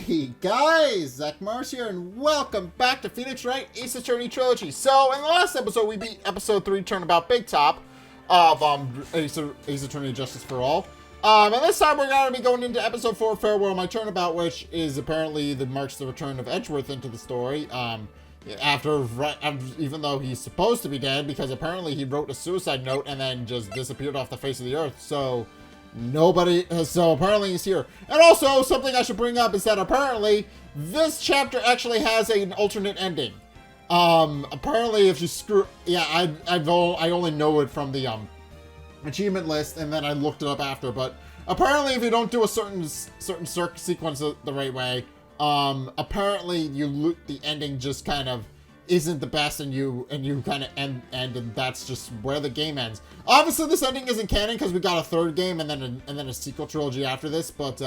Hey guys, Zack here, and welcome back to Phoenix Wright Ace Attorney Trilogy. So, in the last episode, we beat episode 3, Turnabout Big Top of Ace Attorney Justice for All. And this time we're going to be going into episode 4, Farewell My Turnabout, which is apparently marks the return of Edgeworth into the story. Even though he's supposed to be dead, because apparently he wrote a suicide note and then just disappeared off the face of the earth. So apparently he's here. And also, something I should bring up is that apparently this chapter actually has an alternate ending. Apparently if you I only know it from the achievement list, and then I looked it up after, but apparently if you don't do a certain sequence the right way, apparently the ending just kind of isn't the best, and you kind of end, and that's just where the game ends. Obviously, this ending isn't canon because we got a third game and then a sequel trilogy after this. But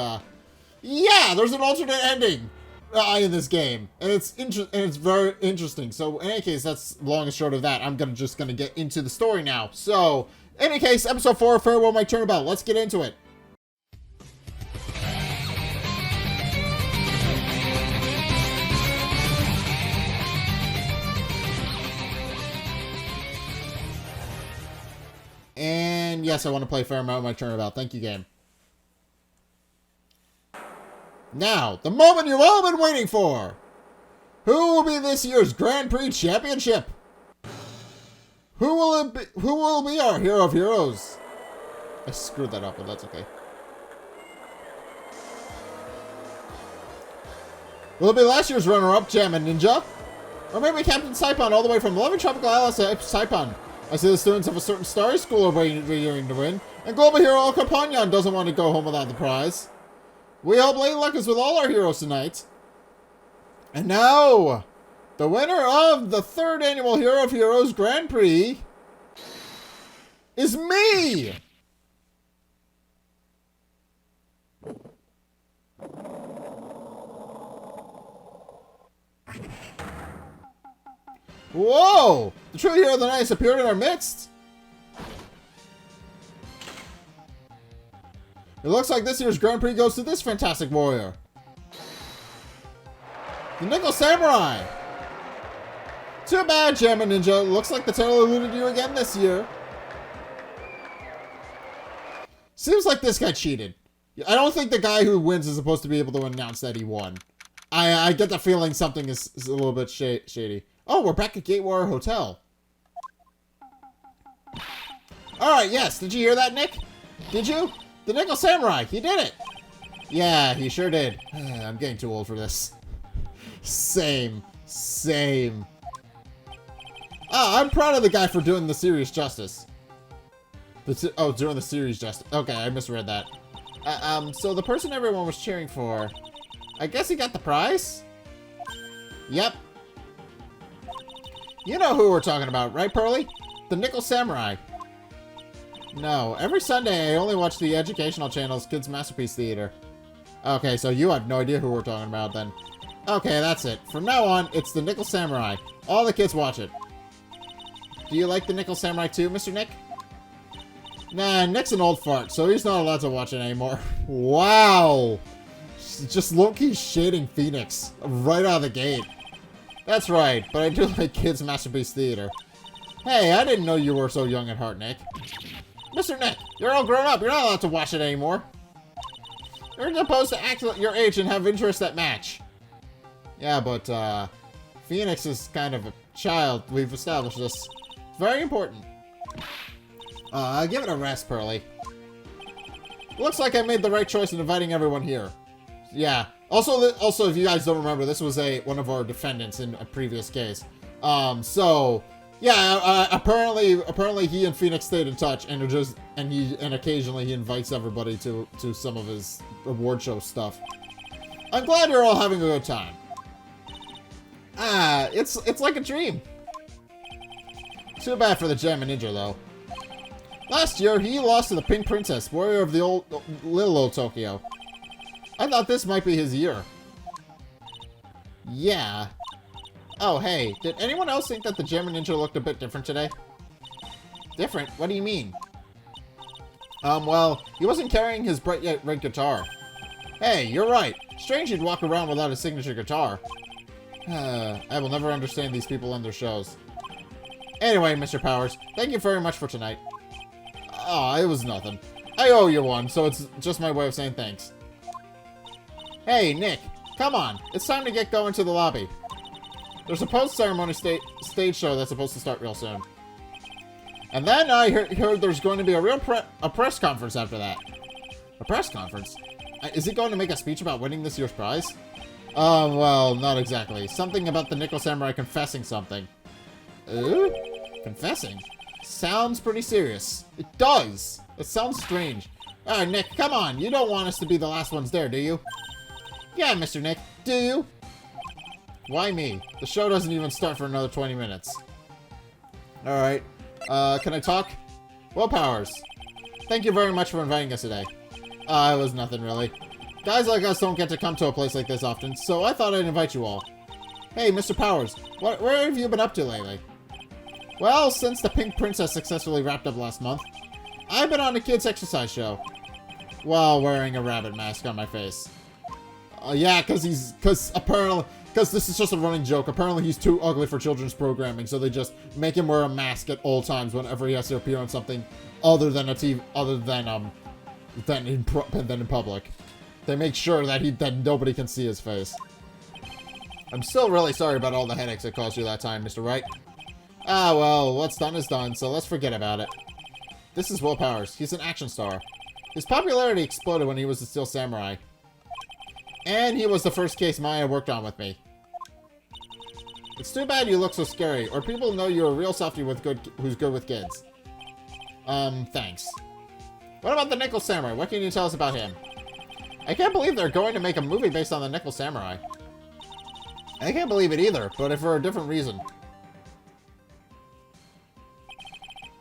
yeah, there's an alternate ending in this game, and it's very interesting. So in any case, that's long and short of that. I'm just gonna get into the story now. So in any case, episode 4, Farewell My Turnabout. Let's get into it. And yes, I want to play Farewell My Turnabout. Thank you, game. Now, the moment you've all been waiting for. Who will be this year's Grand Prix Championship? Who will be our hero of heroes? I screwed that up, but that's okay. Will it be last year's runner-up, Jam and Ninja? Or maybe Captain Saipan all the way from loving tropical islands to Saipan? I see the students of a certain starry school are waiting to win, and global hero El Companion doesn't want to go home without the prize. We hope late luck is with all our heroes tonight. And now, the winner of the 3rd annual Hero of Heroes Grand Prix is me! Whoa! The true hero of the night has appeared in our midst! It looks like this year's Grand Prix goes to this fantastic warrior. The Nickel Samurai! Too bad, Jam and Ninja. Looks like the title eluded you again this year. Seems like this guy cheated. I don't think the guy who wins is supposed to be able to announce that he won. I get the feeling something is a little bit shady. Oh, we're back at Gatewater Hotel. Alright, yes. Did you hear that, Nick? Did you? The Nickel Samurai. He did it. Yeah, he sure did. I'm getting too old for this. Same. I'm proud of the guy for doing the series justice. Doing the series justice. Okay, I misread that. So the person everyone was cheering for, I guess he got the prize? Yep. You know who we're talking about, right, Pearly? The Nickel Samurai. No, every Sunday I only watch the educational channel's Kids Masterpiece Theater. Okay, so you have no idea who we're talking about then. Okay, that's it. From now on, it's the Nickel Samurai. All the kids watch it. Do you like the Nickel Samurai too, Mr. Nick? Nah, Nick's an old fart, so he's not allowed to watch it anymore. Wow! Just low-key shading Phoenix right out of the gate. That's right, but I do like Kids Masterpiece Theater. Hey, I didn't know you were so young at heart, Nick. Mr. Nick, you're all grown up. You're not allowed to watch it anymore. You're supposed to act your age and have interests that match. Yeah, but, Phoenix is kind of a child. We've established this. It's very important. Give it a rest, Pearly. Looks like I made the right choice in inviting everyone here. Yeah. Also, if you guys don't remember, this was one of our defendants in a previous case. So yeah, apparently he and Phoenix stayed in touch, and occasionally he invites everybody to some of his award show stuff. I'm glad you're all having a good time. It's like a dream. Too bad for the Jam and Ninja though. Last year he lost to the Pink Princess, warrior of the little old Tokyo. I thought this might be his year. Yeah. Oh, hey, did anyone else think that the Gem and Ninja looked a bit different today? Different? What do you mean? Well, he wasn't carrying his bright yet red guitar. Hey, you're right. Strange you'd walk around without a signature guitar. I will never understand these people and their shows. Anyway, Mr. Powers, thank you very much for tonight. Aw, it was nothing. I owe you one, so it's just my way of saying thanks. Hey, Nick, come on. It's time to get going to the lobby. There's a post-ceremony stage show that's supposed to start real soon. And then I heard there's going to be a press conference after that. A press conference? Is he going to make a speech about winning this year's prize? Well, not exactly. Something about the Nickel Samurai confessing something. Confessing? Sounds pretty serious. It does! It sounds strange. Alright, Nick, come on. You don't want us to be the last ones there, do you? Yeah, Mr. Nick. Do you? Why me? The show doesn't even start for another 20 minutes. Alright. Can I talk? Well, Powers. Thank you very much for inviting us today. It was nothing, really. Guys like us don't get to come to a place like this often, so I thought I'd invite you all. Hey, Mr. Powers, where have you been up to lately? Well, since the Pink Princess successfully wrapped up last month, I've been on a kids' exercise show. While wearing a rabbit mask on my face. Yeah, because this is just a running joke. Apparently he's too ugly for children's programming, so they just make him wear a mask at all times whenever he has to appear on something other than in public. They make sure that nobody can see his face. I'm still really sorry about all the headaches it caused you that time, Mr. Wright. Well, what's done is done, so let's forget about it. This is Will Powers. He's an action star. His popularity exploded when he was a Steel Samurai. And he was the first case Maya worked on with me. It's too bad you look so scary, or people know you're a real softie who's good with kids. Thanks. What about the Nickel Samurai? What can you tell us about him? I can't believe they're going to make a movie based on the Nickel Samurai. I can't believe it either, but for a different reason.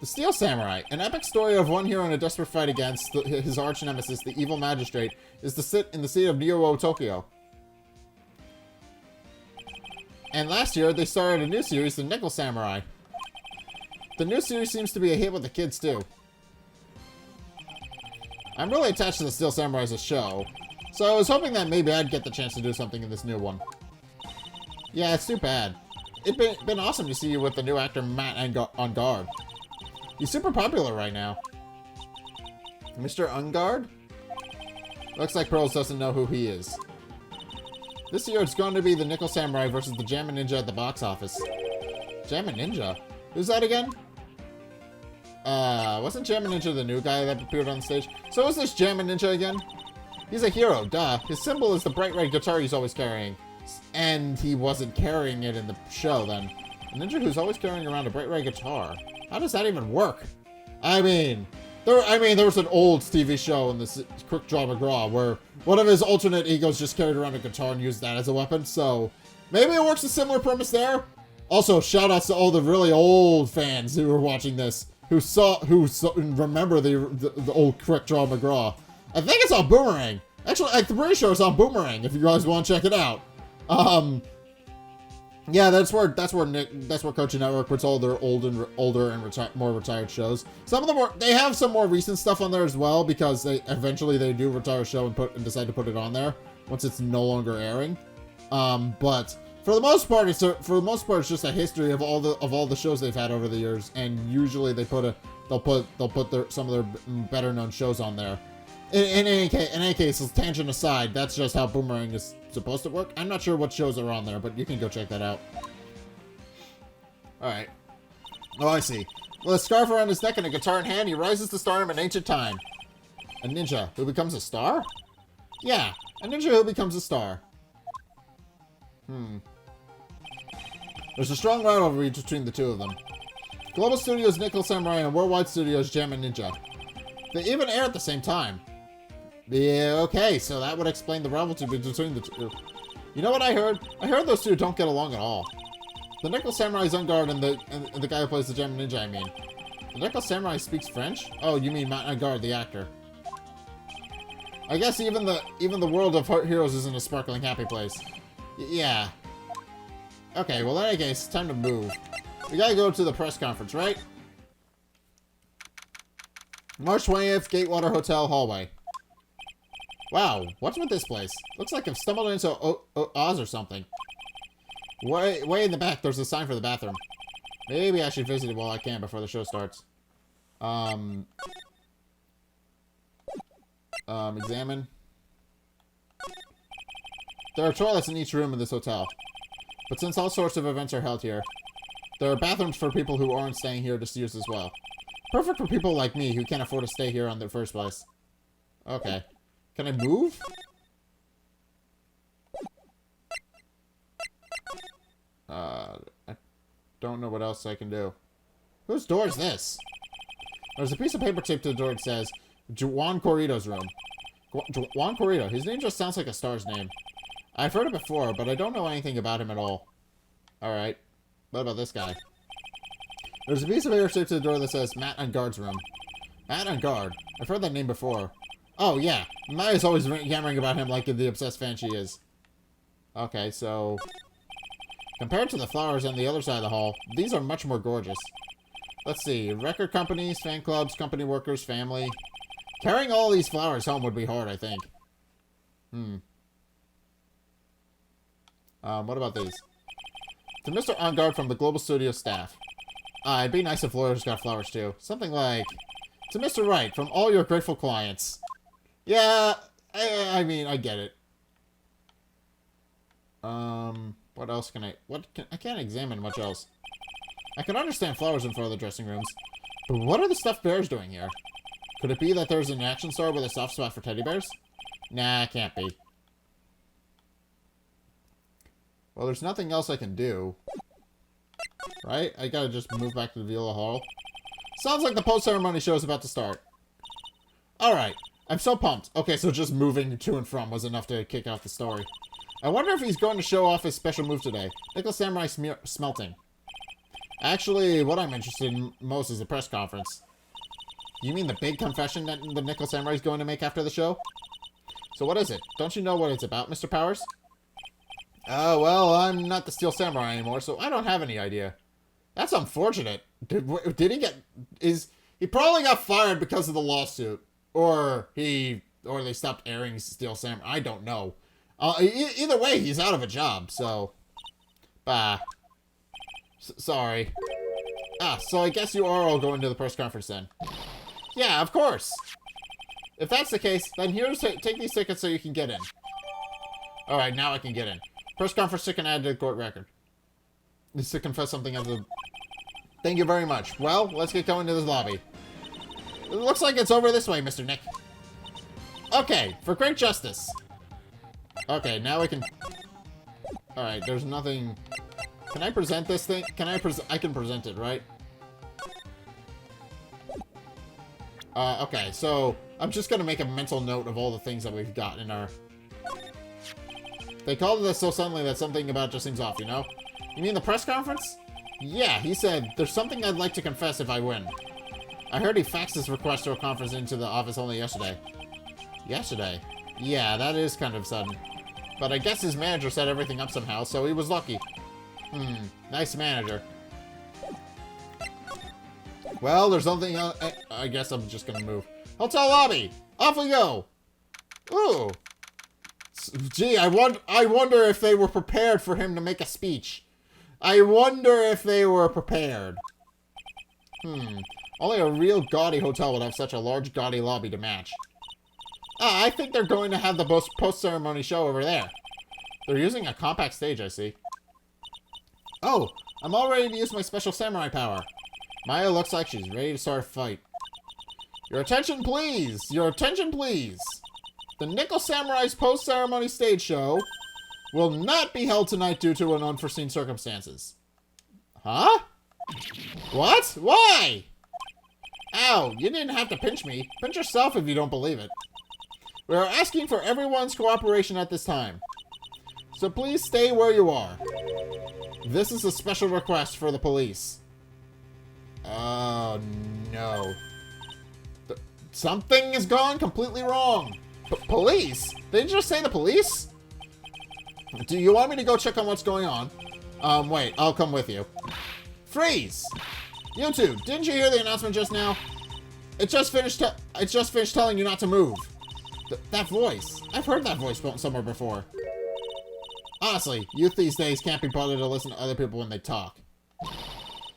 The Steel Samurai, an epic story of one hero in a desperate fight against his arch-nemesis, the evil magistrate, is to sit in the city of Neo, Tokyo. And last year, they started a new series, the Nickel Samurai. The new series seems to be a hit with the kids, too. I'm really attached to the Steel Samurai as a show, so I was hoping that maybe I'd get the chance to do something in this new one. Yeah, it's too bad. It's been awesome to see you with the new actor Matt Engarde. He's super popular right now. Mr. Engarde? Looks like Pearls doesn't know who he is. This year it's going to be the Nickel Samurai versus the Jammin' Ninja at the box office. Jammin' Ninja? Who's that again? Wasn't Jammin' Ninja the new guy that appeared on the stage? So is this Jammin' Ninja again? He's a hero, duh. His symbol is the bright red guitar he's always carrying. And he wasn't carrying it in the show then. A ninja who's always carrying around a bright red guitar. How does that even work? I mean, there was an old TV show in this Quick Draw McGraw where one of his alternate egos just carried around a guitar and used that as a weapon, so maybe it works a similar premise there. Also, shout outs to all the really old fans who were watching this, who remember the old Quick Draw McGraw. I think it's on Boomerang. Actually, I'm pretty sure it's on Boomerang if you guys want to check it out. Yeah, that's where Cartoon Network puts all their older and more retired shows. Some of them they have some more recent stuff on there as well because they eventually do retire a show and decide to put it on there once it's no longer airing. But for the most part, it's just a history of all the shows they've had over the years, and usually they'll put some of their better known shows on there. In any case, tangent aside, that's just how Boomerang is supposed to work. I'm not sure what shows are on there, but you can go check that out. Alright. Oh, I see. With a scarf around his neck and a guitar in hand, he rises to stardom in ancient time. A ninja who becomes a star? Yeah, a ninja who becomes a star. There's a strong rivalry between the two of them. Global Studios' Nickel Samurai and Worldwide Studios' Jammin' Ninja. They even air at the same time. Yeah, okay, so that would explain the rivalry between the two. You know what I heard? I heard those two don't get along at all. The Nickel Samurai's Engarde and the guy who plays the Jammin' Ninja, I mean. The Nickel Samurai speaks French? Oh, you mean Matt Engarde, the actor. I guess even the world of heroes isn't a sparkling happy place. Yeah. Okay, well in any case, it's time to move. We gotta go to the press conference, right? March 20th, Gatewater Hotel hallway. Wow, what's with this place? Looks like I've stumbled into Oz or something. Way in the back, there's a sign for the bathroom. Maybe I should visit it while I can before the show starts. Examine. There are toilets in each room in this hotel. But since all sorts of events are held here, there are bathrooms for people who aren't staying here to use as well. Perfect for people like me who can't afford to stay here in the first place. Okay. Can I move? I don't know what else I can do. Whose door is this? There's a piece of paper taped to the door that says, Juan Corrida's room. Juan Corrida. His name just sounds like a star's name. I've heard it before, but I don't know anything about him at all. Alright. What about this guy? There's a piece of paper taped to the door that says, Matt Engarde's room. Matt Engarde. I've heard that name before. Oh, yeah. Maya's always yammering about him like the obsessed fan she is. Okay, so... compared to the flowers on the other side of the hall, these are much more gorgeous. Let's see. Record companies, fan clubs, company workers, family. Carrying all these flowers home would be hard, I think. What about these? To Mr. Engarde from the Global Studio staff. It'd be nice if lawyers got flowers too. Something like... to Mr. Wright from all your grateful clients. Yeah, I mean, I get it. What else can I... I can't examine much else. I can understand flowers in front of the dressing rooms. But what are the stuffed bears doing here? Could it be that there's an action star with a soft spot for teddy bears? Nah, it can't be. Well, there's nothing else I can do. Right? I gotta just move back to the Villa Hall. Sounds like the post-ceremony show is about to start. Alright. I'm so pumped. Okay, so just moving to and from was enough to kick off the story. I wonder if he's going to show off his special move today. Nickel Samurai smelting. Actually, what I'm interested in most is the press conference. You mean the big confession that the Nickel Samurai is going to make after the show? So what is it? Don't you know what it's about, Mr. Powers? Oh, well, I'm not the Steel Samurai anymore, so I don't have any idea. That's unfortunate. Did he get... he probably got fired because of the lawsuit. Or they stopped airing Steel Samurai. I don't know. Either way, he's out of a job, so... bah. Sorry. So I guess you are all going to the press conference then. Yeah, of course. If that's the case, then take these tickets so you can get in. Alright, now I can get in. Press conference ticket added to the court record. Needs to confess something of the... Thank you very much. Well, let's get going to this lobby. It looks like it's over this way, Mr. Nick. Okay, for great justice. Okay, now we can... Alright, there's nothing... Can I present this thing? I can present it, right? Okay, so... I'm just gonna make a mental note of all the things that we've got in our... They called this so suddenly that something about it just seems off, you know? You mean the press conference? Yeah, he said, there's something I'd like to confess if I win. I heard he faxed his request to a conference into the office only yesterday. Yesterday? Yeah, that is kind of sudden. But I guess his manager set everything up somehow, so he was lucky. Nice manager. Well, there's nothing else. I guess I'm just gonna move. Hotel lobby! Off we go! Ooh! Gee, I wonder if they were prepared for him to make a speech. I wonder if they were prepared. Only a real gaudy hotel would have such a large, gaudy lobby to match. I think they're going to have the post-ceremony show over there. They're using a compact stage, I see. Oh, I'm all ready to use my special samurai power. Maya looks like she's ready to start a fight. Your attention, please! Your attention, please! The Nickel Samurai's post-ceremony stage show will not be held tonight due to unforeseen circumstances. Huh? What? Why? Ow, you didn't have to pinch me. Pinch yourself if you don't believe it. We are asking for everyone's cooperation at this time. So please stay where you are. This is a special request for the police. Oh, no. Something has gone completely wrong. Police? Did you just say the police? Do you want me to go check on what's going on? Wait, I'll come with you. Freeze! You two, didn't you hear the announcement just now? It just finished telling you not to move. That voice. I've heard that voice somewhere before. Honestly, youth these days can't be bothered to listen to other people when they talk.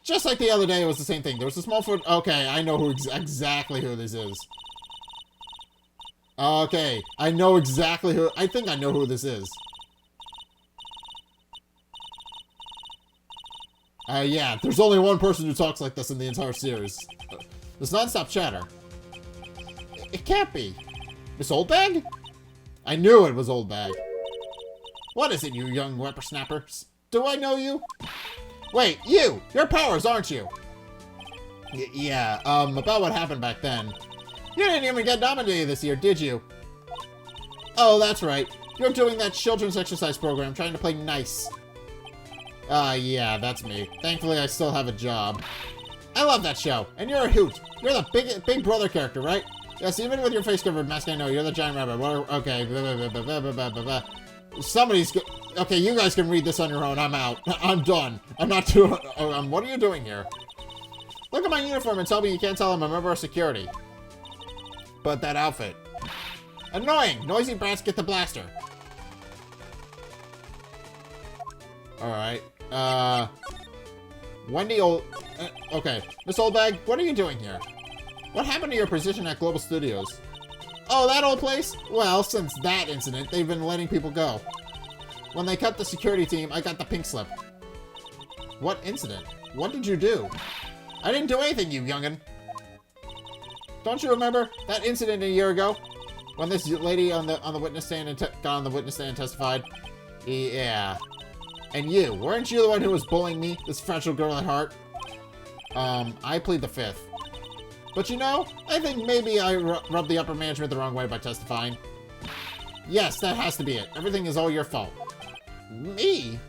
Just like the other day, it was the same thing. There was a small foot... Okay, I know who exactly who this is. Okay, I know exactly who... I think I know who this is. Yeah, there's only one person who talks like this in the entire series. There's non-stop chatter. It can't be. Miss Oldbag? I knew it was Oldbag. What is it, you young whippersnappers? Do I know you? Wait, you! You're Powers, aren't you? Yeah, about what happened back then. You didn't even get nominated this year, did you? Oh, that's right. You're doing that children's exercise program, trying to play nice. Yeah, that's me. Thankfully, I still have a job. I love that show, and you're a hoot. You're the big brother character, right? Yes, even with your face covered mask, I know you're the giant rabbit. Okay, somebody's... Okay, you guys can read this on your own. I'm out. I'm done. I'm not doing... what are you doing here? Look at my uniform and tell me you can't tell I'm a member of security. But that outfit. Annoying! Noisy brats get the blaster. Alright. Wendy okay. Miss Oldbag, what are you doing here? What happened to your position at Global Studios? Oh, that old place? Well, since that incident, they've been letting people go. When they cut the security team, I got the pink slip. What incident? What did you do? I didn't do anything, you youngin'. Don't you remember that incident a year ago? When this lady on the witness stand got on the witness stand and testified? Yeah. And you, weren't you the one who was bullying me, this fragile girl at heart? I plead the fifth. But you know, I think maybe I rubbed the upper management the wrong way by testifying. Yes, that has to be it. Everything is all your fault. Me?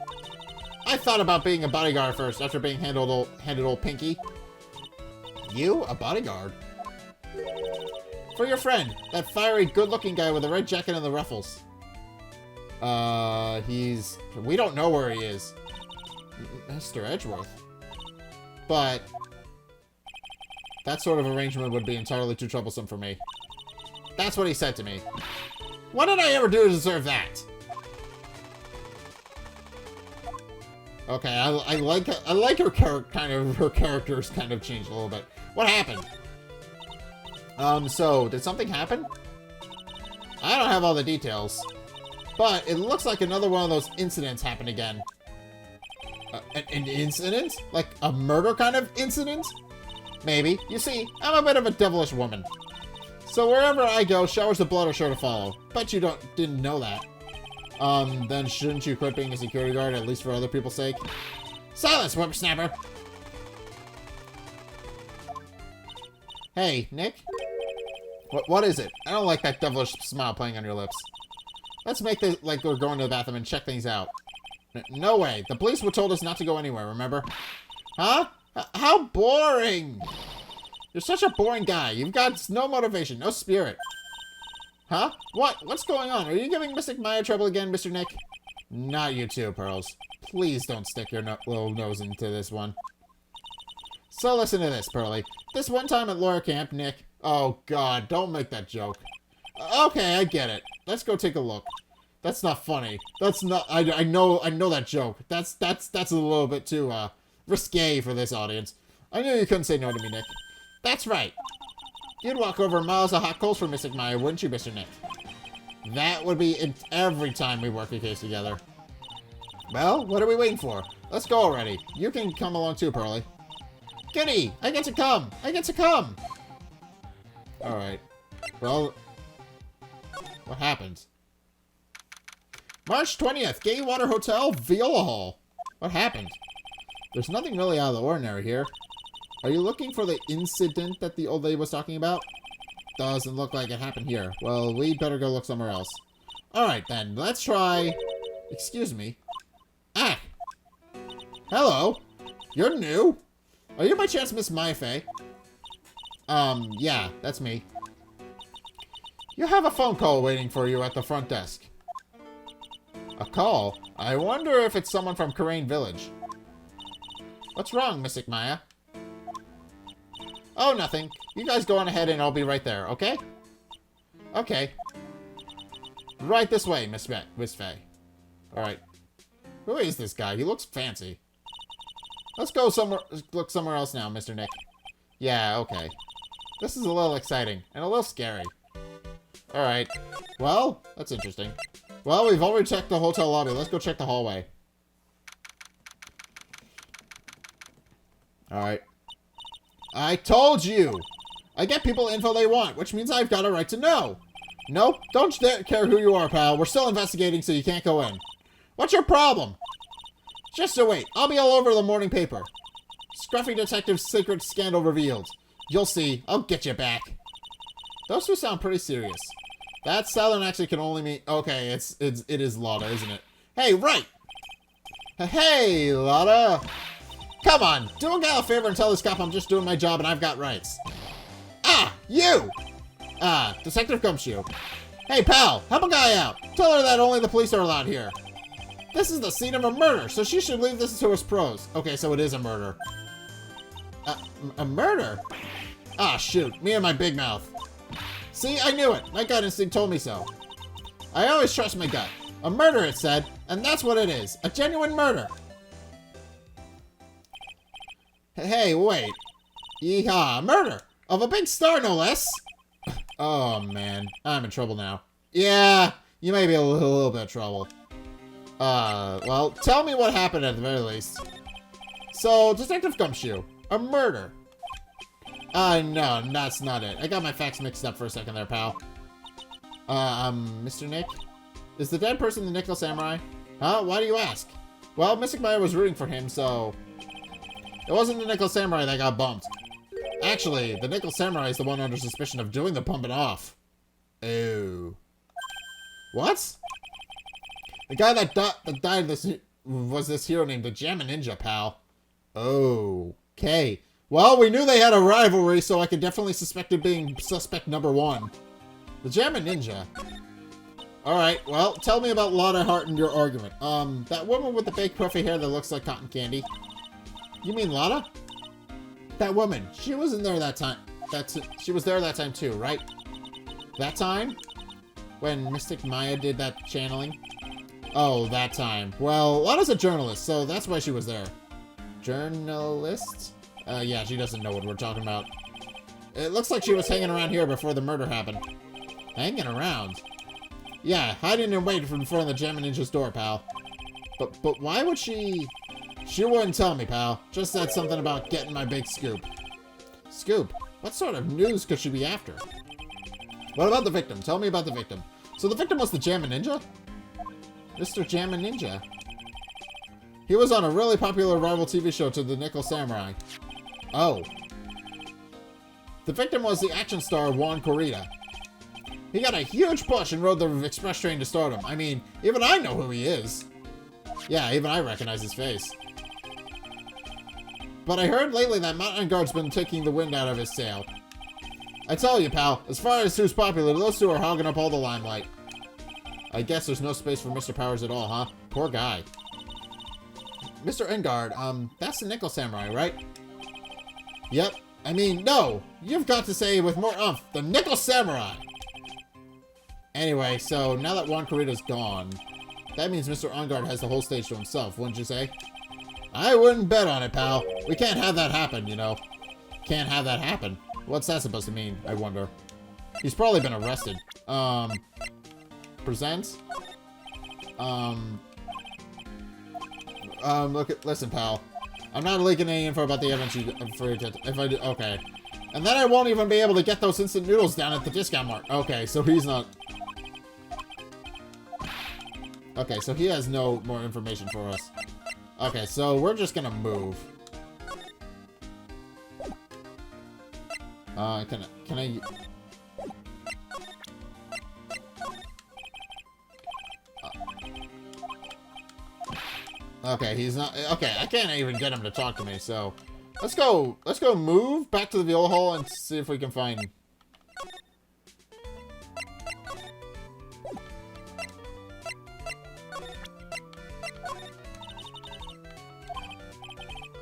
I thought about being a bodyguard first, after being handed old Pinky. You? A bodyguard? For your friend, that fiery, good-looking guy with the red jacket and the ruffles. We don't know where he is. Mr. Edgeworth. But that sort of arrangement would be entirely too troublesome for me. That's what he said to me. What did I ever do to deserve that? Okay, I like her character's kind of changed a little bit. What happened? So did something happen? I don't have all the details, but it looks like another one of those incidents happened again. An incident? Like a murder kind of incident? Maybe. You see, I'm a bit of a devilish woman. So wherever I go, showers of blood are sure to follow. Bet you didn't know that. Then shouldn't you quit being a security guard, at least for other people's sake? Silence, whippersnapper! Hey, Nick? What is it? I don't like that devilish smile playing on your lips. Let's make this like we're going to the bathroom and check things out. No way. The police were told us not to go anywhere, remember? Huh? How boring! You're such a boring guy. You've got no motivation, no spirit. Huh? What's going on? Are you giving Mystic Maya trouble again, Mr. Nick? Not you too, Pearls. Please don't stick your little nose into this one. So listen to this, Pearly. This one time at Laura Camp, Nick... Oh, God, don't make that joke. Okay, I get it. Let's go take a look. That's not funny. That's not... I know that joke. That's a little bit too, risque for this audience. I knew you couldn't say no to me, Nick. That's right. You'd walk over miles of hot coals for Mystic Maya, wouldn't you, Mr. Nick? That would be every time we work a case together. Well, what are we waiting for? Let's go already. You can come along too, Pearly. Goody! I get to come! I get to come! Alright. Well... What happened? March 20th, Gatewater Hotel, Viola Hall. What happened? There's nothing really out of the ordinary here. Are you looking for the incident that the old lady was talking about? Doesn't look like it happened here. Well, we better go look somewhere else. Alright then, let's try... Excuse me. Ah! Hello! You're new? Are you by chance Miss Maya Fey? Yeah, that's me. You have a phone call waiting for you at the front desk. A call? I wonder if it's someone from Karain Village. What's wrong, Mystic Maya? Oh, nothing. You guys go on ahead and I'll be right there, okay? Okay. Right this way, Miss Faye. Alright. Who is this guy? He looks fancy. Let's go look somewhere else now, Mr. Nick. Yeah, okay. This is a little exciting, and a little scary. Alright. Well, that's interesting. Well, we've already checked the hotel lobby. Let's go check the hallway. Alright. I told you! I get people the info they want, which means I've got a right to know. Nope, don't care who you are, pal. We're still investigating, so you can't go in. What's your problem? Just so wait. I'll be all over the morning paper. Scruffy detective's secret scandal revealed. You'll see. I'll get you back. Those two sound pretty serious. That southern accent can only mean... Okay, it is Lotta, isn't it? Hey, Wright! Hey, Lotta! Come on, do a gal a favor and tell this cop I'm just doing my job and I've got rights. Ah, you! Ah, Detective Gumshoe. Hey, pal, help a guy out. Tell her that only the police are allowed here. This is the scene of a murder, so she should leave this to us pros. Okay, so it is a murder. A murder? Ah, shoot, me and my big mouth. See, I knew it. My gut instinct told me so. I always trust my gut. A murder, it said, and that's what it is. A genuine murder. Hey, wait. Yeehaw, murder! Of a big star, no less! Oh, man. I'm in trouble now. Yeah, you may be a little bit of trouble. Well, tell me what happened at the very least. So, Detective Gumshoe, a murder. No, that's not it. I got my facts mixed up for a second there, pal. Mr. Nick? Is the dead person the Nickel Samurai? Huh? Why do you ask? Well, Mystic Maya was rooting for him, so... It wasn't the Nickel Samurai that got bumped. Actually, the Nickel Samurai is the one under suspicion of doing the bumping off. Oh. What? The guy that died was this hero named the Jammin' Ninja, pal. Okay. Well, we knew they had a rivalry, so I could definitely suspect it being suspect number one. The Jammin' Ninja. Alright, well, tell me about Lotta Hart and your argument. That woman with the fake puffy hair that looks like cotton candy. You mean Lotta? That woman. She was in there that time. She was there that time too, right? That time? When Mystic Maya did that channeling? Oh, that time. Well, Lotta's a journalist, so that's why she was there. Journalist? Yeah, she doesn't know what we're talking about. It looks like she was hanging around here before the murder happened. Hanging around? Yeah, hiding in wait in front of the Jammin' Ninja's door, pal. But why would she... She wouldn't tell me, pal. Just said something about getting my big scoop. Scoop? What sort of news could she be after? What about the victim? Tell me about the victim. So the victim was the Jammin' Ninja? Mr. Jammin' Ninja. He was on a really popular rival TV show to the Nickel Samurai. Oh. The victim was the action star Juan Corrida. He got a huge push and rode the express train to stardom. I mean, even I know who he is. Yeah, even I recognize his face. But I heard lately that Matt Engarde's been taking the wind out of his sail. I tell you, pal, as far as who's popular, those two are hogging up all the limelight. I guess there's no space for Mr. Powers at all, huh? Poor guy. Mr. Engarde, that's the Nickel Samurai, right? Yep. I mean, no! You've got to say with more umph, the Nickel Samurai! Anyway, so now that Juan Corrida's gone, that means Mr. Engarde has the whole stage to himself, wouldn't you say? I wouldn't bet on it, pal. We can't have that happen, you know. Can't have that happen. What's that supposed to mean, I wonder? He's probably been arrested. Presents? Listen, pal. I'm not leaking any info about the evidence if I do, okay. And then I won't even be able to get those instant noodles down at the discount mart. Okay, so he's not... Okay, so he has no more information for us. Okay, so we're just gonna move. Can I... Okay, he's not... Okay, I can't even get him to talk to me, so... Let's go move back to the Viola Hall and see if we can find...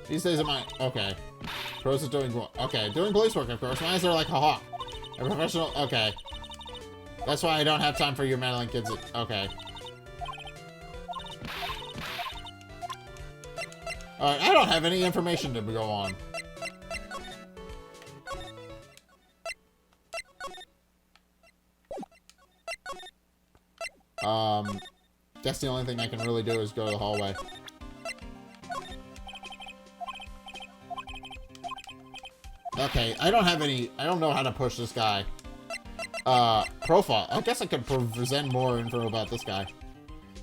These days of mine. Okay. Pros is doing... Okay, doing police work, of course. My eyes are like a hawk. A professional... Okay. That's why I don't have time for your meddling kids. Okay. Alright, I don't have any information to go on. Guess the only thing I can really do is go to the hallway. Okay, I don't know how to push this guy. Profile. I guess I could present more info about this guy.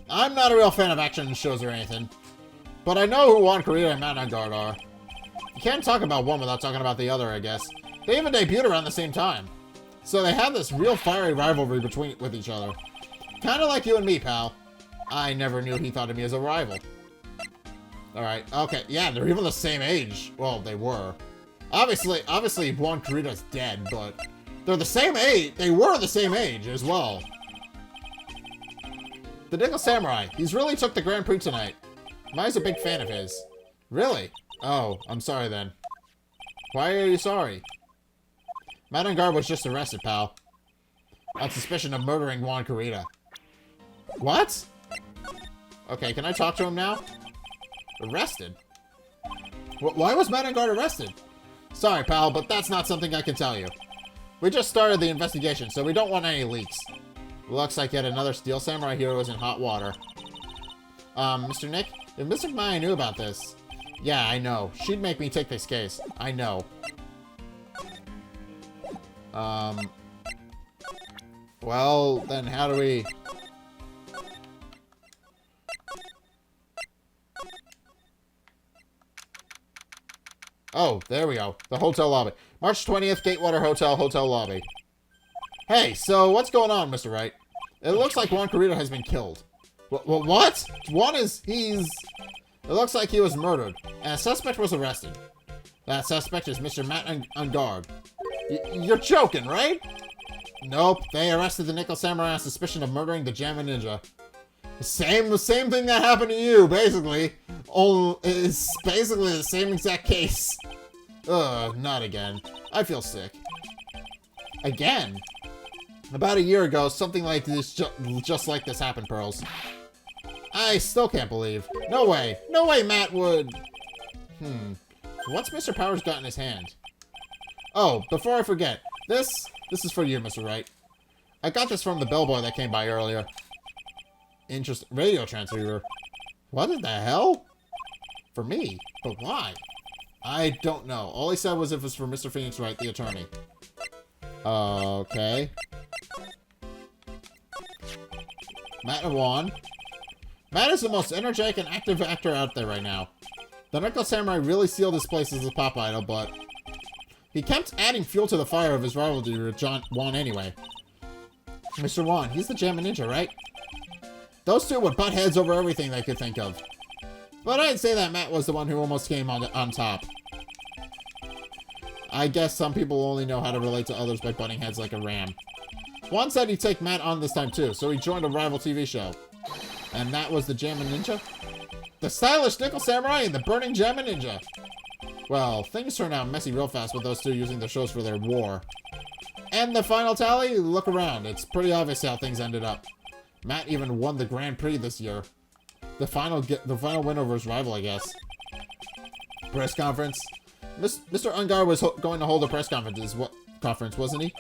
I'm not a real fan of action shows or anything, but I know who Juan Corrida and Matt Engarde are. You can't talk about one without talking about the other, I guess. They even debuted around the same time. So they have this real fiery rivalry with each other. Kinda like you and me, pal. I never knew he thought of me as a rival. Alright, okay, yeah, they're even the same age. Well, they were. Obviously, Juan Corrida's dead, but they're the same age. They were the same age as well. The Nickel Samurai. He's really took the Grand Prix tonight. Mai's a big fan of his. Really? Oh, I'm sorry then. Why are you sorry? Matt Engarde was just arrested, pal. On suspicion of murdering Juan Corrida. What? Okay, can I talk to him now? Arrested? Why was Matt Engarde arrested? Sorry, pal, but that's not something I can tell you. We just started the investigation, so we don't want any leaks. Looks like yet another Steel Samurai hero is in hot water. Mr. Nick, if Mr. Maya knew about this... Yeah, I know. She'd make me take this case. I know. Well, then how do we... Oh, there we go. The hotel lobby. March 20th, Gatewater Hotel, hotel lobby. Hey, so what's going on, Mr. Wright? It looks like Juan Corrida has been killed. What? It looks like he was murdered, and a suspect was arrested. That suspect is Mr. Matt Engarde. You're joking, right? Nope, they arrested the Nickel Samurai on suspicion of murdering the Jammin' Ninja. The same thing that happened to you, basically. It's basically the same exact case. Ugh, not again. I feel sick. Again? About a year ago, something like this, just like this happened, Pearls. I still can't believe. No way. No way Matt would... What's Mr. Powers got in his hand? Oh, before I forget, this is for you, Mr. Wright. I got this from the bellboy that came by earlier. Radio transceiver. What the hell? For me? But why? I don't know. All he said was if it's for Mr. Phoenix Wright, the attorney. Okay. Matt and Juan. Matt is the most energetic and active actor out there right now. The Nickel Samurai really sealed his place as a pop idol, but he kept adding fuel to the fire of his rivalry with Juan anyway. Mr. Juan, he's the Jammin' Ninja, right? Those two would butt heads over everything they could think of. But I'd say that Matt was the one who almost came on top. I guess some people only know how to relate to others by butting heads like a ram. Juan said he'd take Matt on this time too, so he joined a rival TV show. And that was the Jammin' Ninja? The stylish Nickel Samurai and the burning Jammin' Ninja! Well, things turned out messy real fast with those two using their shows for their war. And the final tally? Look around, it's pretty obvious how things ended up. Matt even won the Grand Prix this year. The final win over his rival, I guess. Press conference? Mr. Engarde was going to hold a press conference, wasn't he?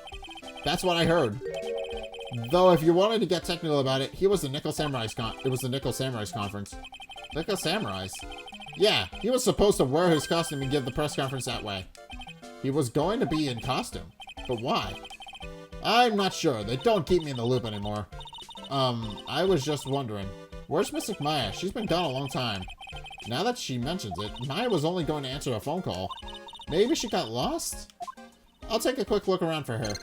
That's what I heard. Though, if you wanted to get technical about it, it was the Nickel Samurai's conference. Nickel Samurai's? Yeah, he was supposed to wear his costume and give the press conference that way. He was going to be in costume. But why? I'm not sure. They don't keep me in the loop anymore. I was just wondering. Where's Mystic Maya? She's been gone a long time. Now that she mentions it, Maya was only going to answer a phone call. Maybe she got lost? I'll take a quick look around for her.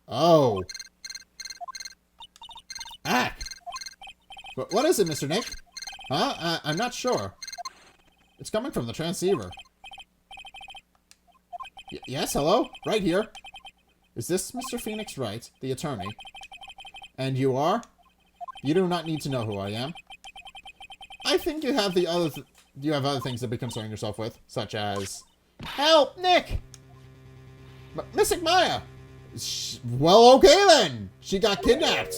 Oh. Ack! What is it, Mr. Nick? Huh? I'm not sure. It's coming from the transceiver. Yes, hello? Right here. Is this Mr. Phoenix Wright, the attorney? And you are? You do not need to know who I am. I think you have other things to be concerning yourself with, such as... Help, Nick! Mystic Maya! Well, okay then. She got kidnapped.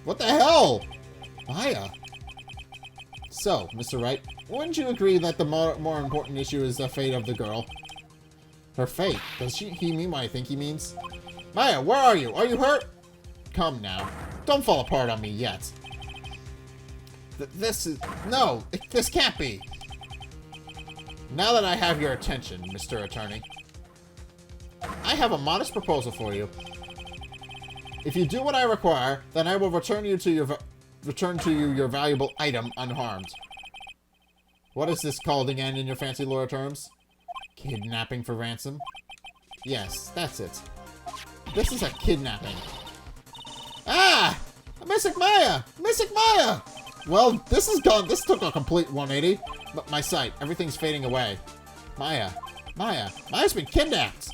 What the hell? Maya. So, Mr. Wright, wouldn't you agree that the more important issue is the fate of the girl? Her fate? Does he mean what I think he means? Maya, where are you? Are you hurt? Come now. Don't fall apart on me yet. This can't be. Now that I have your attention, Mr. Attorney, I have a modest proposal for you. If you do what I require, then I will return to you your valuable item unharmed. What is this called again in your fancy lawyer terms? Kidnapping for ransom? Yes, that's it. This is a kidnapping. Ah! Mystic Maya! Mystic Maya! Well, this took a complete 180. But my sight, everything's fading away. Maya's been kidnapped!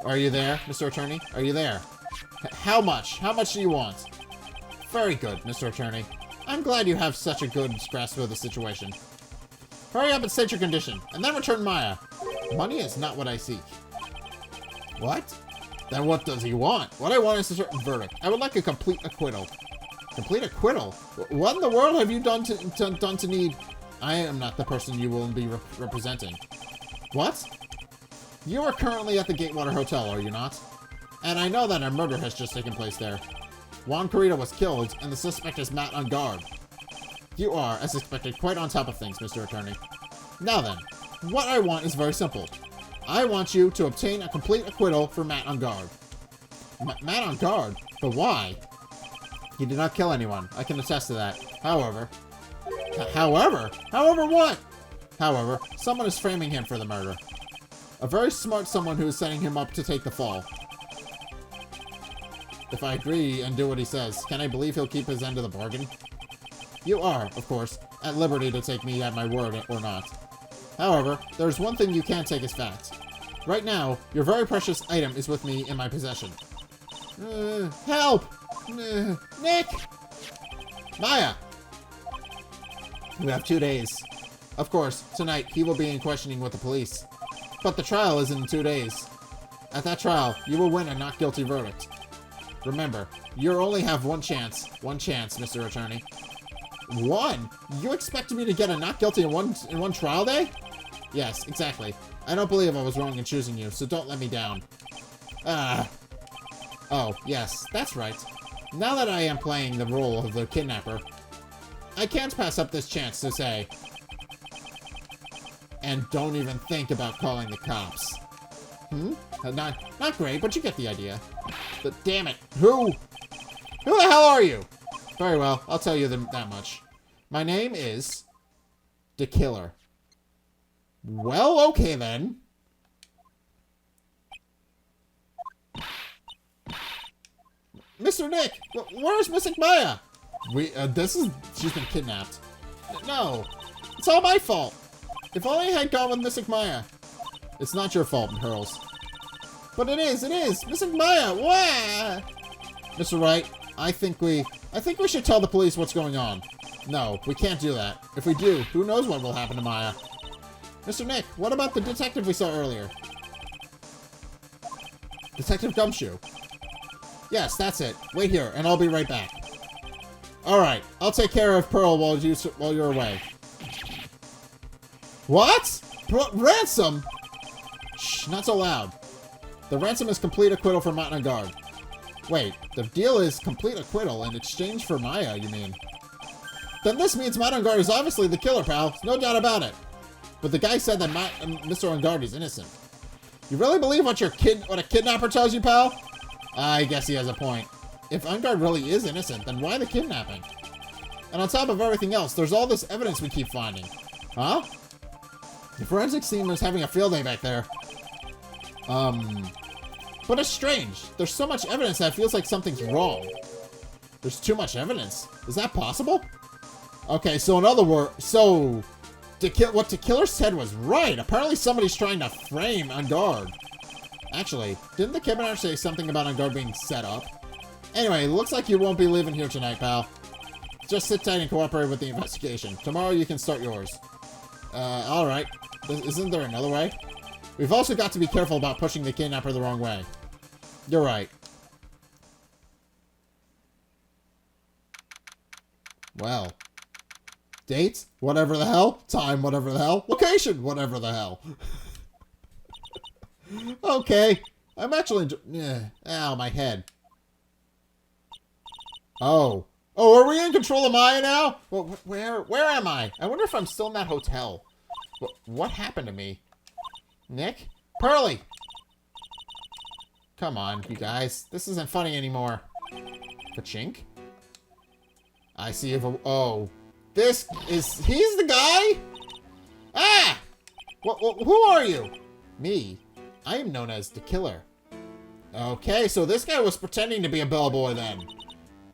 Are you there, Mr. Attorney? Are you there? How much? How much do you want? Very good, Mr. Attorney. I'm glad you have such a good grasp of the situation. Hurry up and state your condition, and then return Maya. Money is not what I seek. What? Then what does he want? What I want is a certain verdict. I would like a complete acquittal. Complete acquittal? What in the world have you done to need... I am not the person you will be representing. What? You are currently at the Gatewater Hotel, are you not? And I know that a murder has just taken place there. Juan Corrida was killed, and the suspect is Matt Engarde. You are, as expected, quite on top of things, Mr. Attorney. Now then, what I want is very simple. I want you to obtain a complete acquittal for Matt Engarde. Matt Engarde? But why? He did not kill anyone. I can attest to that. However... However what? However, someone is framing him for the murder. A very smart someone who is setting him up to take the fall. If I agree and do what he says, can I believe he'll keep his end of the bargain? You are, of course, at liberty to take me at my word or not. However, there's one thing you can't take as fact. Right now, your very precious item is with me in my possession. Help! Nick! Maya! You have 2 days. Of course, tonight he will be in questioning with the police. But the trial is in 2 days. At that trial, you will win a not guilty verdict. Remember, you only have one chance. One chance, Mr. Attorney. One? You expect me to get a not guilty in one trial day? Yes, exactly. I don't believe I was wrong in choosing you, so don't let me down. Oh, yes, that's right. Now that I am playing the role of the kidnapper, I can't pass up this chance to say... And don't even think about calling the cops. Not great, but you get the idea. But damn it, who the hell are you? Very well, I'll tell you that much. My name is... The Killer. Well, okay then. Mr. Nick, where's Mystic Maya? She's been kidnapped. No, it's all my fault. If only I had gone with Mystic Maya. It's not your fault, Pearls. But it is. Mystic Maya, wah! Mr. Wright, I think we should tell the police what's going on. No, we can't do that. If we do, who knows what will happen to Maya. Mr. Nick, what about the detective we saw earlier? Detective Gumshoe. Yes, that's it. Wait here, and I'll be right back. Alright, I'll take care of Pearl while you're away. What? Ransom? Shh, not so loud. The ransom is complete acquittal for Matt Engarde. Wait, the deal is complete acquittal in exchange for Maya, you mean? Then this means Matt Engarde is obviously the killer, pal. No doubt about it. But the guy said that Mr. Engarde is innocent. You really believe what a kidnapper tells you, pal? I guess he has a point. If Engarde really is innocent, then why the kidnapping? And on top of everything else, there's all this evidence we keep finding. Huh? The forensics team is having a field day back there. But it's strange. There's so much evidence that it feels like something's wrong. There's too much evidence. Is that possible? Okay, so in other words, what the killer said was right. Apparently somebody's trying to frame Engarde. Actually, didn't the kidnapper say something about Engarde being set up? Anyway, it looks like you won't be leaving here tonight, pal. Just sit tight and cooperate with the investigation. Tomorrow you can start yours. Alright. Isn't there another way? We've also got to be careful about pushing the kidnapper the wrong way. You're right. Well. Date? Whatever the hell. Time? Whatever the hell. Location? Whatever the hell. Okay. I'm actually ow, my head. Oh. Oh, are we in control of Maya now? Well, where am I? I wonder if I'm still in that hotel. What happened to me? Nick? Pearly! Come on, you guys. This isn't funny anymore. Ka-chink? I see if oh. This is... He's the guy? Ah! Who are you? Me. I am known as the Killer. Okay, so this guy was pretending to be a bellboy then.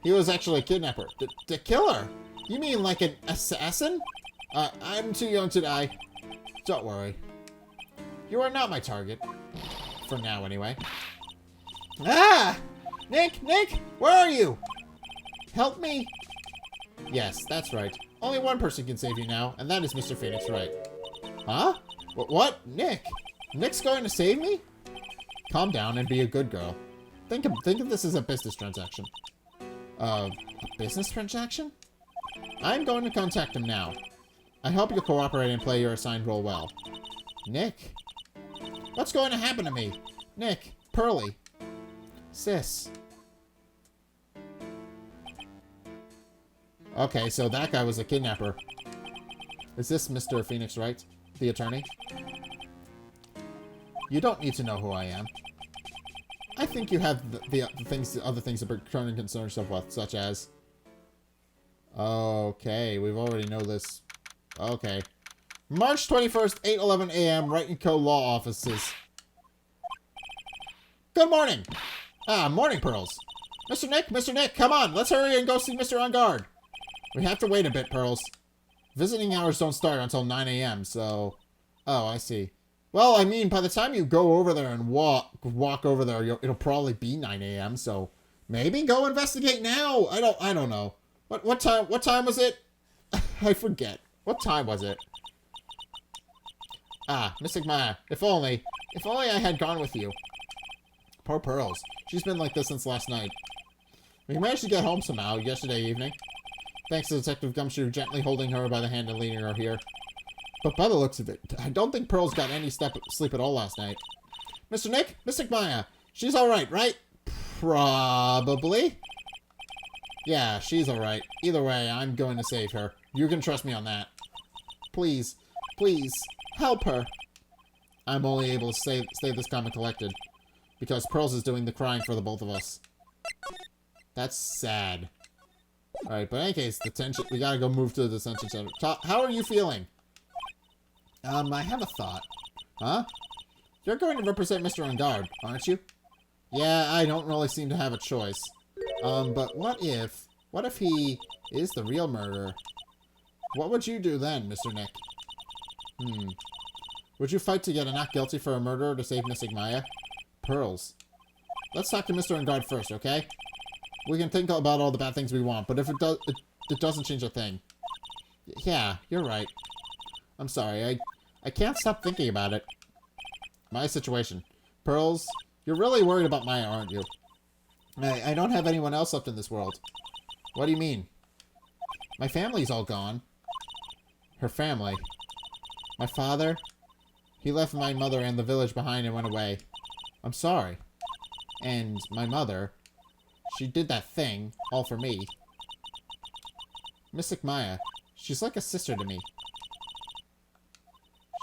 He was actually a kidnapper. The Killer? You mean like an assassin? I'm too young to die. Don't worry. You are not my target. For now, anyway. Ah! Nick! Where are you? Help me! Yes, that's right. Only one person can save you now, and that is Mr. Phoenix Wright. Huh? What? Nick? Nick's going to save me? Calm down and be a good girl. Think of this as a business transaction. A business transaction? I'm going to contact him now. I hope you'll cooperate and play your assigned role well. Nick? What's going to happen to me? Nick, Pearly. Sis. Okay, so that guy was a kidnapper. Is this Mr. Phoenix Wright, the attorney? You don't need to know who I am. I think you have the other things to currently concern yourself with, such as... Okay, we've already know this. Okay. March 21st, 8:11 a.m., Wright & Co. Law Offices. Good morning! Ah, morning, Pearls. Mr. Nick, come on, let's hurry and go see Mr. Engarde. We have to wait a bit, Pearls. Visiting hours don't start until 9 a.m., so... Oh, I see. Well, I mean, by the time you go over there and walk over there, it'll probably be 9 a.m., so... Maybe go investigate now! I don't know. What time was it? I forget. What time was it? Ah, Miss Maya, if only I had gone with you. Poor Pearls. She's been like this since last night. We managed to get home somehow yesterday evening. Thanks to Detective Gumshoe gently holding her by the hand and leading her here. But by the looks of it, I don't think Pearls got any sleep at all last night. Mr. Nick? Miss Maya, she's alright, right? Probably. Yeah, she's alright. Either way, I'm going to save her. You can trust me on that. Please, help her. I'm only able to stay this calm and collected. Because Pearls is doing the crying for the both of us. That's sad. Alright, but in any case, we gotta go move to the detention center. How are you feeling? I have a thought. Huh? You're going to represent Mr. Engarde, aren't you? Yeah, I don't really seem to have a choice. But what if he is the real murderer? What would you do then, Mr. Nick? Would you fight to get a not guilty for a murderer to save Miss Maya? Pearls. Let's talk to Mr. Engarde first, okay? We can think about all the bad things we want, but if it doesn't change a thing. Yeah, you're right. I'm sorry, I can't stop thinking about it. My situation. Pearls, you're really worried about Maya, aren't you? I don't have anyone else left in this world. What do you mean? My family's all gone. Her family. My father, he left my mother and the village behind and went away. I'm sorry. And my mother, she did that thing, all for me. Mystic Maya, she's like a sister to me.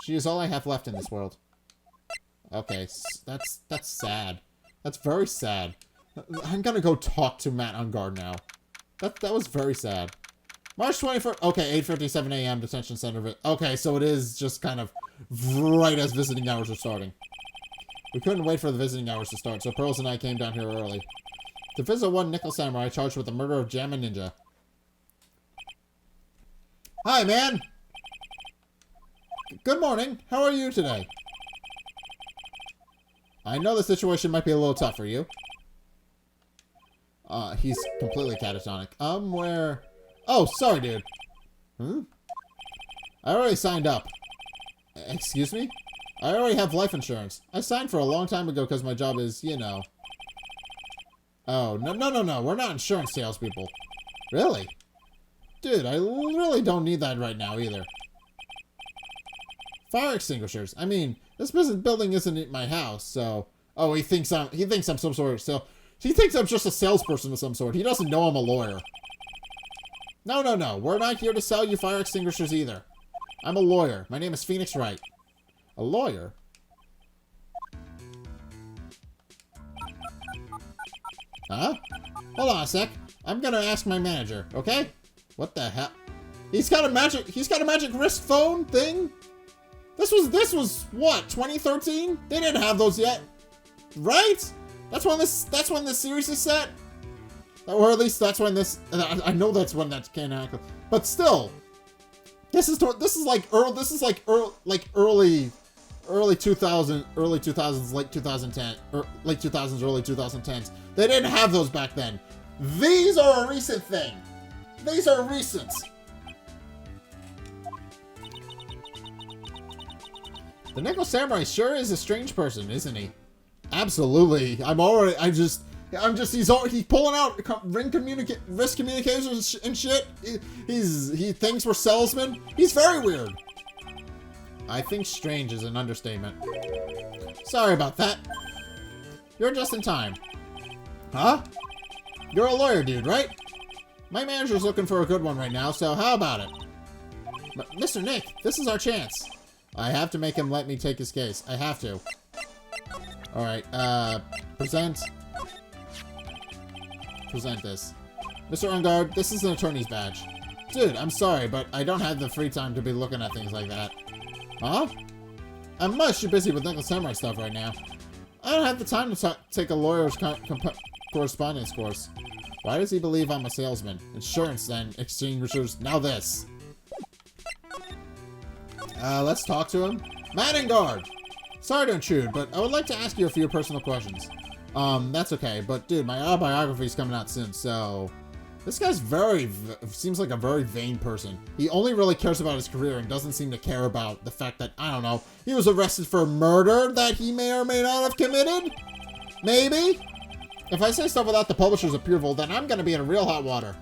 She is all I have left in this world. Okay, that's sad. That's very sad. I'm gonna go talk to Matt Engarde now. That was very sad. March 21st. Okay, 8:57 a.m. Detention Center. Okay, so it is just kind of right as visiting hours are starting. We couldn't wait for the visiting hours to start, so Pearls and I came down here early. To visit one nickel samurai charged with the murder of Jamma Ninja. Hi, man! Good morning. How are you today? I know the situation might be a little tough for you. He's completely catatonic. Where... Oh, sorry, dude. I already signed up. Excuse me? I already have life insurance. I signed for a long time ago because my job is, you know... Oh, no. We're not insurance salespeople. Really? Dude, I really don't need that right now either. Fire extinguishers. I mean, this building isn't in my house, so... Oh, he thinks I'm some sort of he thinks I'm just a salesperson of some sort. He doesn't know I'm a lawyer. No. We're not here to sell you fire extinguishers either. I'm a lawyer. My name is Phoenix Wright. A lawyer? Huh? Hold on a sec. I'm gonna ask my manager, okay? What the hell? He's got a magic wrist phone thing? This was what, 2013? They didn't have those yet. Right? That's when this series is set? Or at least that's when this, I know that's when that came out. But still, this is like early 2000s, late 2010, or late 2000s, early 2010s. They didn't have those back then. These are a recent thing. These are recent. The Nickel Samurai sure is a strange person, isn't he? Absolutely. He's pulling out risk communications and shit. He thinks we're salesmen. He's very weird. I think strange is an understatement. Sorry about that. You're just in time. Huh? You're a lawyer dude, right? My manager's looking for a good one right now, so how about it? But Mr. Nick, this is our chance. I have to make him let me take his case. I have to. Alright, present this. Mr. Engarde, this is an attorney's badge. Dude, I'm sorry, but I don't have the free time to be looking at things like that. Huh? I'm much too busy with Nickel Samurai stuff right now. I don't have the time to take a lawyer's correspondence course. Why does he believe I'm a salesman? Insurance, then. Extinguishers. Now this. Let's talk to him. Matt Engarde! Sorry to intrude, but I would like to ask you a few personal questions. That's okay, but dude, my autobiography's coming out soon, so... This guy's seems like a very vain person. He only really cares about his career and doesn't seem to care about the fact that, I don't know, he was arrested for murder that he may or may not have committed? Maybe? If I say stuff without the publisher's approval, then I'm gonna be in real hot water.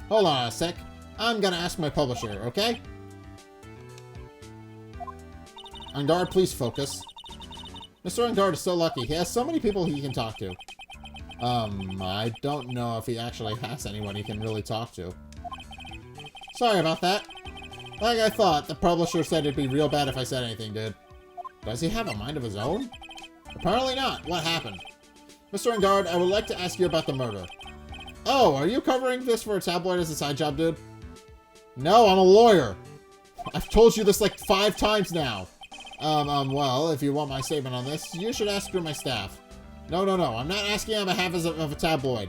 Hold on a sec. I'm gonna ask my publisher, okay? Engarde, please focus. Mr. Engarde is so lucky. He has so many people he can talk to. I don't know if he actually has anyone he can really talk to. Sorry about that. Like I thought, the publisher said it'd be real bad if I said anything, dude. Does he have a mind of his own? Apparently not. What happened? Mr. Engarde, I would like to ask you about the murder. Oh, are you covering this for a tabloid as a side job, dude? No, I'm a lawyer. I've told you this like 5 times now. Well, if you want my statement on this, you should ask through my staff. No, I'm not asking on behalf of a tabloid.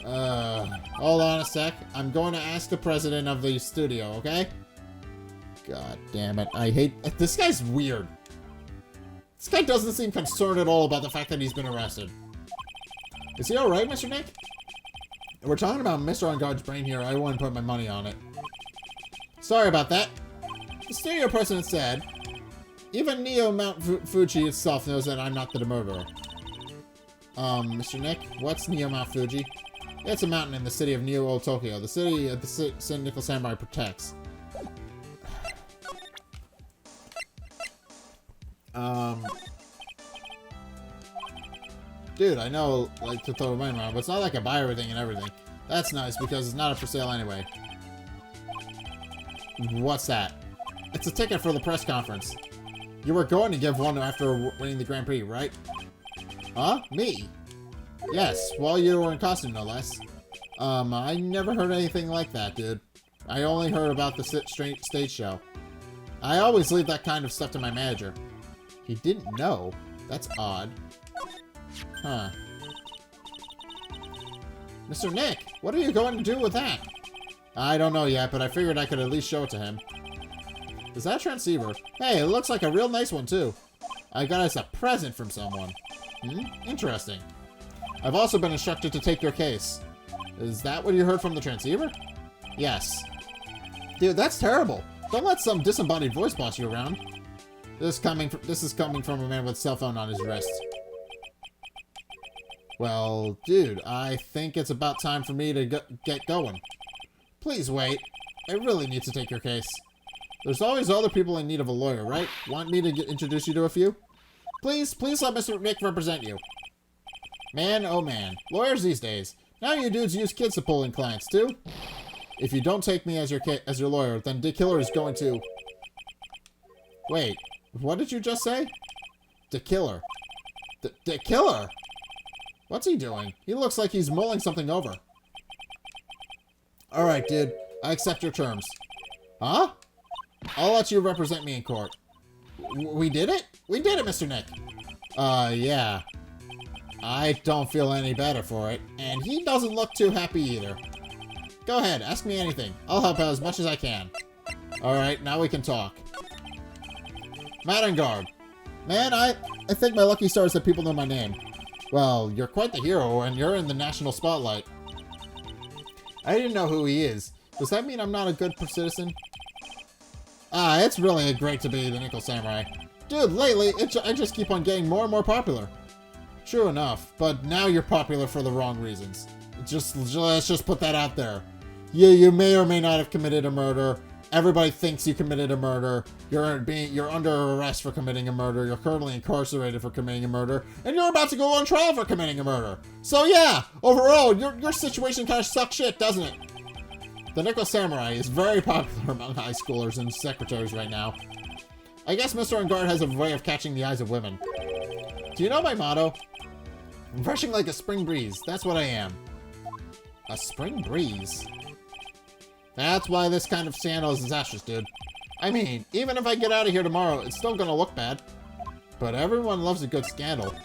Hold on a sec. I'm going to ask the president of the studio, okay? God damn it. I hate... This guy's weird. This guy doesn't seem concerned at all about the fact that he's been arrested. Is he alright, Mr. Nick? We're talking about Mr. Engarde's brain here. I wouldn't put my money on it. Sorry about that. The studio president said, even Neo Mount Fuji itself knows that I'm not the murderer. Mr. Nick, what's Neo Mount Fuji? It's a mountain in the city of Neo Old Tokyo, the city of the Nickel Samurai protects. Dude, I know, like, to throw money around, but it's not like I buy everything and everything. That's nice, because it's not up for sale anyway. What's that? It's a ticket for the press conference. You were going to give one after winning the Grand Prix, right? Huh? Me? Yes, while you were in costume, no less. I never heard anything like that, dude. I only heard about the stage show. I always leave that kind of stuff to my manager. He didn't know? That's odd. Huh. Mr. Nick, what are you going to do with that? I don't know yet, but I figured I could at least show it to him. Is that a transceiver? Hey, it looks like a real nice one, too. I got us a present from someone. Interesting. I've also been instructed to take your case. Is that what you heard from the transceiver? Yes. Dude, that's terrible. Don't let some disembodied voice boss you around. This is coming from a man with a cell phone on his wrist. Well, dude, I think it's about time for me to get going. Please wait. I really need to take your case. There's always other people in need of a lawyer, right? Want me to introduce you to a few? Please let Mr. Nick represent you. Man, oh man. Lawyers these days. Now you dudes use kids to pull in clients, too? If you don't take me as your lawyer, then Dick Killer is going to... Wait, what did you just say? Dick Killer. Dick Killer? What's he doing? He looks like he's mulling something over. Alright, dude. I accept your terms. Huh? I'll let you represent me in court. We did it? We did it, Mr. Nick. Yeah. I don't feel any better for it, and he doesn't look too happy either. Go ahead, ask me anything. I'll help out as much as I can. Alright, now we can talk. Matt Engarde. Man, I think my lucky stars that people know my name. Well, you're quite the hero, and you're in the national spotlight. I didn't know who he is. Does that mean I'm not a good citizen? It's really great to be the Nickel Samurai. Dude, lately, I just keep on getting more and more popular. True enough, but now you're popular for the wrong reasons. Let's just put that out there. You may or may not have committed a murder. Everybody thinks you committed a murder. You're under arrest for committing a murder. You're currently incarcerated for committing a murder, and you're about to go on trial for committing a murder. So yeah, overall, your situation kind of sucks shit, doesn't it? The Nickel Samurai is very popular among high schoolers and secretaries right now. I guess Mr. Engarde has a way of catching the eyes of women. Do you know my motto? Refreshing like a spring breeze. That's what I am. A spring breeze? That's why this kind of scandal is disastrous, dude. I mean, even if I get out of here tomorrow, it's still gonna look bad. But everyone loves a good scandal.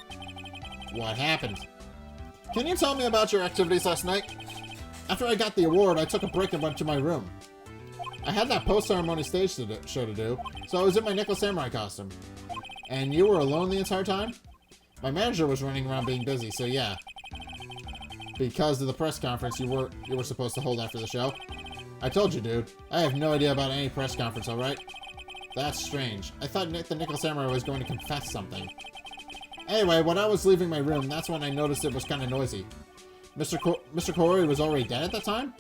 What happened? Can you tell me about your activities last night? After I got the award, I took a break and went to my room. I had that post-ceremony stage show to do, so I was in my Nickel Samurai costume. And you were alone the entire time? My manager was running around being busy, so yeah. Because of the press conference you were supposed to hold after the show. I told you, dude. I have no idea about any press conference, alright? That's strange. I thought the Nickel Samurai was going to confess something. Anyway, when I was leaving my room, that's when I noticed it was kind of noisy. Mr. Corrida was already dead at the time?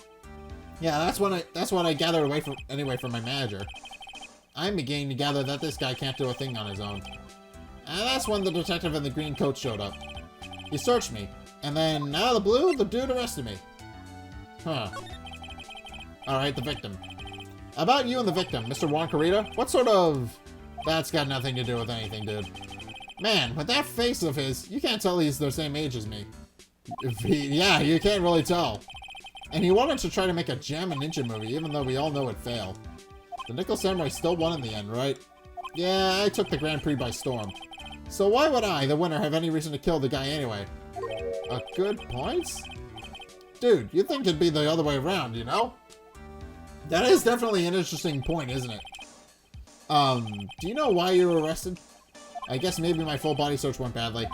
Yeah, that's what I gathered from my manager. I'm beginning to gather that this guy can't do a thing on his own. And that's when the detective in the green coat showed up. He searched me, and then, out of the blue, the dude arrested me. Huh. Alright, the victim. About you and the victim, Mr. Juan Corrida, what sort of... That's got nothing to do with anything, dude. Man, with that face of his, you can't tell he's the same age as me. Yeah, you can't really tell. And he wanted to try to make a Jam and Ninja movie, even though we all know it failed. The Nickel Samurai still won in the end, right? Yeah, I took the Grand Prix by storm. So why would I, the winner, have any reason to kill the guy anyway? A good point? Dude, you'd think it'd be the other way around, you know? That is definitely an interesting point, isn't it? Do you know why you were arrested? I guess maybe my full body search went badly.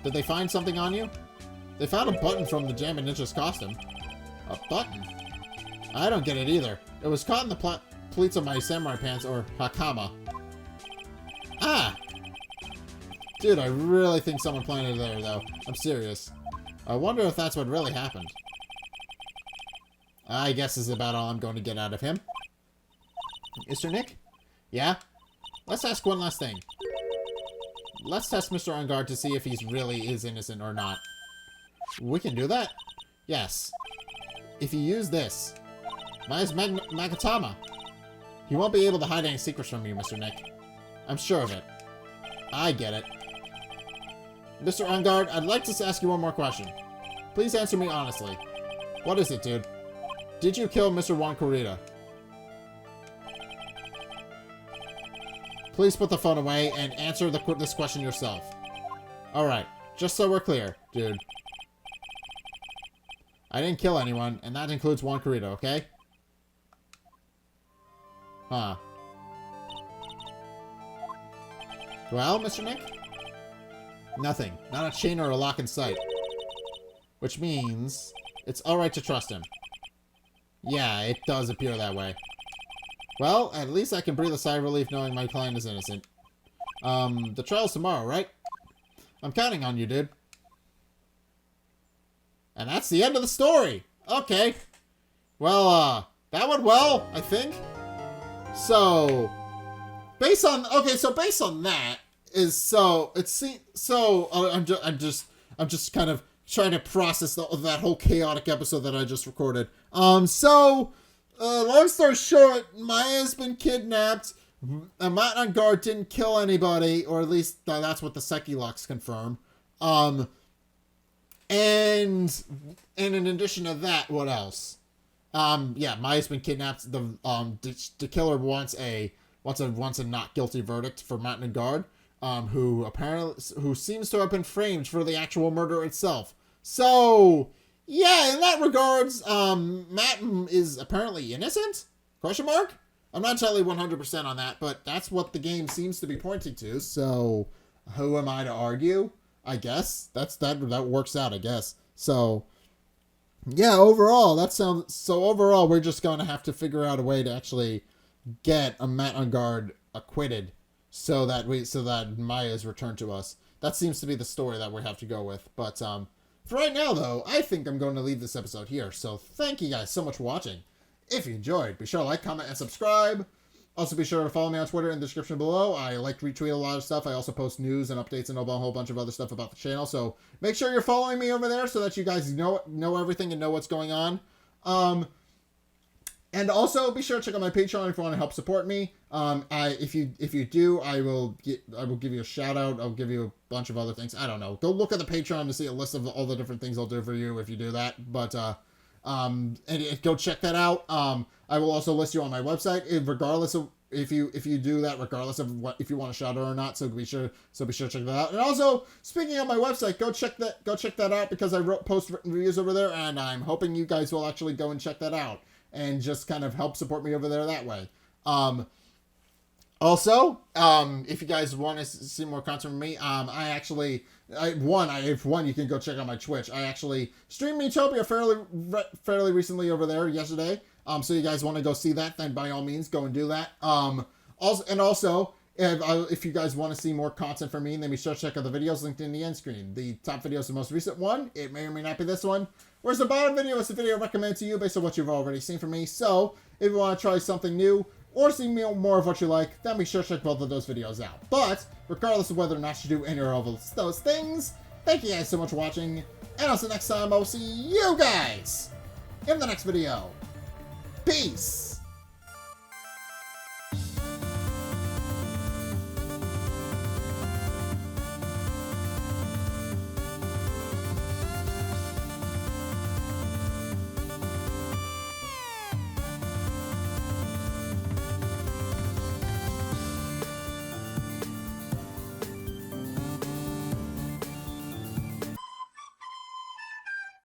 Did they find something on you? They found a button from the Jam and Ninja's costume. A button? I don't get it either. It was caught in the pleats of my samurai pants, or hakama. Ah! Dude, I really think someone planted it there, though. I'm serious. I wonder if that's what really happened. I guess this is about all I'm going to get out of him. Mr. Nick? Yeah? Let's ask one last thing. Let's test Mr. Engarde to see if he really is innocent or not. We can do that? Yes. If you use this. Mine's Magatama. He won't be able to hide any secrets from you, Mr. Nick. I'm sure of it. I get it. Mr. Engarde, I'd like to ask you one more question. Please answer me honestly. What is it, dude? Did you kill Mr. Juan Corrida? Please put the phone away and answer this question yourself. Alright, just so we're clear, dude. I didn't kill anyone, and that includes Juan Corrida, okay? Huh. Well, Mr. Nick? Nothing. Not a chain or a lock in sight. Which means it's alright to trust him. Yeah, it does appear that way. Well, at least I can breathe a sigh of relief knowing my client is innocent. The trial's tomorrow, right? I'm counting on you, dude. And that's the end of the story. Okay. Well, that went well, I think. So, based on that I'm just kind of trying to process that whole chaotic episode that I just recorded. Long story short, Maya's been kidnapped. Matt Engarde didn't kill anybody, or at least that's what the Seki locks confirm. And in addition to that, what else? Maya's been kidnapped. The killer wants a not guilty verdict for Matt Engarde, who seems to have been framed for the actual murder itself. So, yeah, in that regards, Matt is apparently innocent? Question mark? I'm not entirely 100% on that, but that's what the game seems to be pointing to. So, who am I to argue? I guess that works out. I guess so. Yeah, overall, overall, we're just going to have to figure out a way to actually get a Matt Engarde acquitted so that Maya is returned to us. That seems to be the story that we have to go with. But for right now, though, I think I'm going to leave this episode here. So thank you guys so much for watching. If you enjoyed, be sure to like, comment, and subscribe. Also, be sure to follow me on Twitter in the description below. I like to retweet a lot of stuff. I also post news and updates and a whole bunch of other stuff about the channel. So make sure you're following me over there so that you guys know everything and know what's going on. And also be sure to check out my Patreon if you want to help support me. If you do, I will give you a shout out. I'll give you a bunch of other things. I don't know. Go look at the Patreon to see a list of all the different things I'll do for you if you do that. But and go check that out. I will also list you on my website, regardless of if you do that, regardless of if you want a shout out or not. So be sure to check that out. And also, speaking of my website, go check that out because I post written reviews over there, and I'm hoping you guys will actually go and check that out and just kind of help support me over there that way. Also, if you guys want to see more content from me, if you can go check out my Twitch. I actually streamed Utopia fairly recently over there yesterday. So you guys want to go see that, then by all means go and do that. Also, if you guys want to see more content from me, then be sure to check out the videos linked in the end screen. The top video is the most recent one. It may or may not be this one. Whereas the bottom video is the video recommended to you based on what you've already seen from me. So if you want to try something new or see more of what you like, then be sure to check both of those videos out. But regardless of whether or not you do any or all of those things, thank you guys so much for watching. And until next time, I'll see you guys in the next video. Peace!